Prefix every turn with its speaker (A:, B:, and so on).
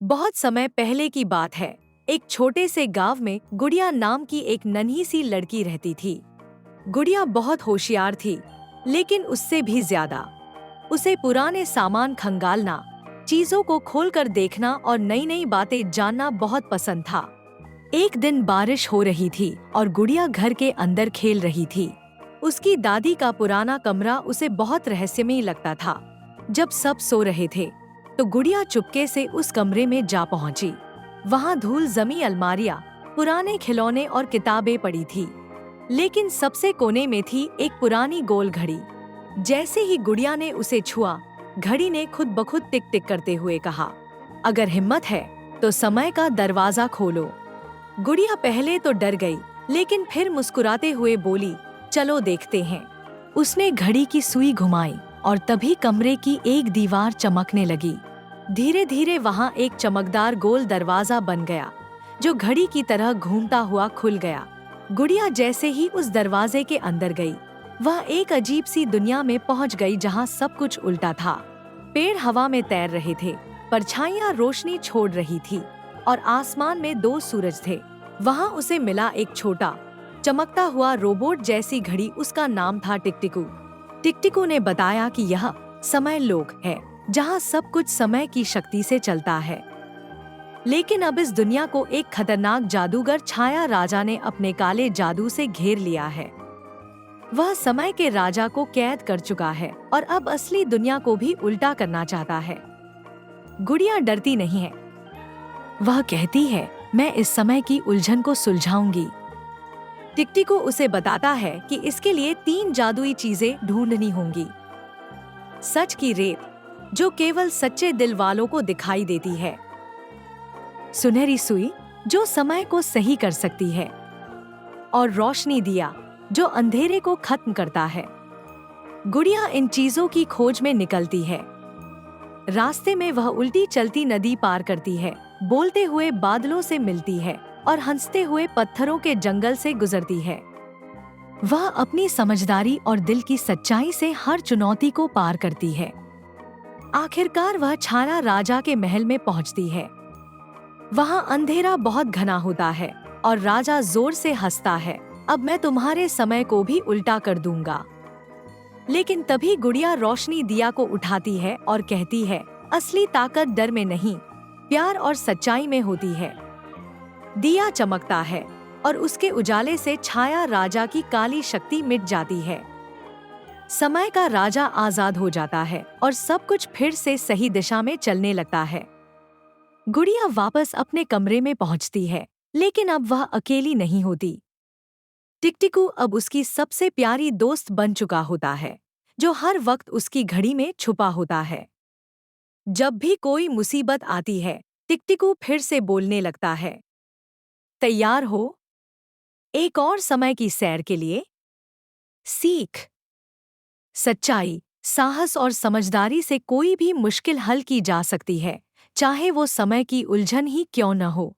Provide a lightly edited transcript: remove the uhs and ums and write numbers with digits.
A: बहुत समय पहले की बात है। एक छोटे से गांव में गुड़िया नाम की एक नन्ही सी लड़की रहती थी। गुड़िया बहुत होशियार थी, लेकिन उससे भी ज्यादा उसे पुराने सामान खंगालना, चीजों को खोलकर देखना और नई नई बातें जानना बहुत पसंद था। एक दिन बारिश हो रही थी और गुड़िया घर के अंदर खेल रही थी। उसकी दादी का पुराना कमरा उसे बहुत रहस्यमय लगता था। जब सब सो रहे थे, तो गुड़िया चुपके से उस कमरे में जा पहुंची। वहां धूल जमी अलमारियां, पुराने खिलौने और किताबें पड़ी थी, लेकिन सबसे कोने में थी एक पुरानी गोल घड़ी। जैसे ही गुड़िया ने उसे छुआ, घड़ी ने खुद ब खुद टिक टिक करते हुए कहा, अगर हिम्मत है तो समय का दरवाजा खोलो। गुड़िया पहले तो डर गई, लेकिन फिर मुस्कुराते हुए बोली, चलो देखते हैं। उसने घड़ी की सुई घुमाई और तभी कमरे की एक दीवार चमकने लगी। धीरे धीरे वहां एक चमकदार गोल दरवाजा बन गया, जो घड़ी की तरह घूमता हुआ खुल गया। गुड़िया जैसे ही उस दरवाजे के अंदर गई, वह एक अजीब सी दुनिया में पहुंच गई जहां सब कुछ उल्टा था। पेड़ हवा में तैर रहे थे, परछाइयां रोशनी छोड़ रही थी और आसमान में दो सूरज थे। वहां उसे मिला एक छोटा, चमकता हुआ रोबोट जैसी घड़ी। उसका नाम था टिकटिकू। टिकटिकू ने बताया कि यह समय लोक है, जहां सब कुछ समय की शक्ति से चलता है। लेकिन अब इस दुनिया को एक खतरनाक जादूगर छाया राजा ने अपने काले जादू से घेर लिया है। वह समय के राजा को कैद कर चुका है और अब असली दुनिया को भी उल्टा करना चाहता है। गुड़िया डरती नहीं है। वह कहती है, मैं इस समय की उलझन को सुलझाऊंगी। टिकटिकू उसे बताता है कि इसके लिए 3 जादुई चीजें ढूंढनी होंगी। सच की रेत, जो केवल सच्चे दिल वालों को दिखाई देती है। सुनहरी सुई, जो समय को सही कर सकती है। और रोशनी दिया, जो अंधेरे को खत्म करता है। गुड़िया इन चीजों की खोज में निकलती है। रास्ते में वह उल्टी चलती नदी पार करती है, बोलते हुए बादलों से मिलती है और हंसते हुए पत्थरों के जंगल से गुजरती है। वह अपनी समझदारी और दिल की सच्चाई से हर चुनौती को पार करती है। आखिरकार वह छाया राजा के महल में पहुंचती है। वहां अंधेरा बहुत घना होता है और राजा जोर से हंसता है, अब मैं तुम्हारे समय को भी उल्टा कर दूंगा। लेकिन तभी गुड़िया रोशनी दिया को उठाती है और कहती है, असली ताकत डर में नहीं, प्यार और सच्चाई में होती है। दिया चमकता है और उसके उजाले से छाया राजा की काली शक्ति मिट जाती है। समय का राजा आजाद हो जाता है और सब कुछ फिर से सही दिशा में चलने लगता है। गुड़िया वापस अपने कमरे में पहुंचती है, लेकिन अब वह अकेली नहीं होती। टिकटिकू अब उसकी सबसे प्यारी दोस्त बन चुका होता है, जो हर वक्त उसकी घड़ी में छुपा होता है। जब भी कोई मुसीबत आती है, टिकटिकू फिर से बोलने लगता है, तैयार हो एक और समय की सैर के लिए? सीख, सच्चाई, साहस और समझदारी से कोई भी मुश्किल हल की जा सकती है, चाहे वो समय की उलझन ही क्यों न हो।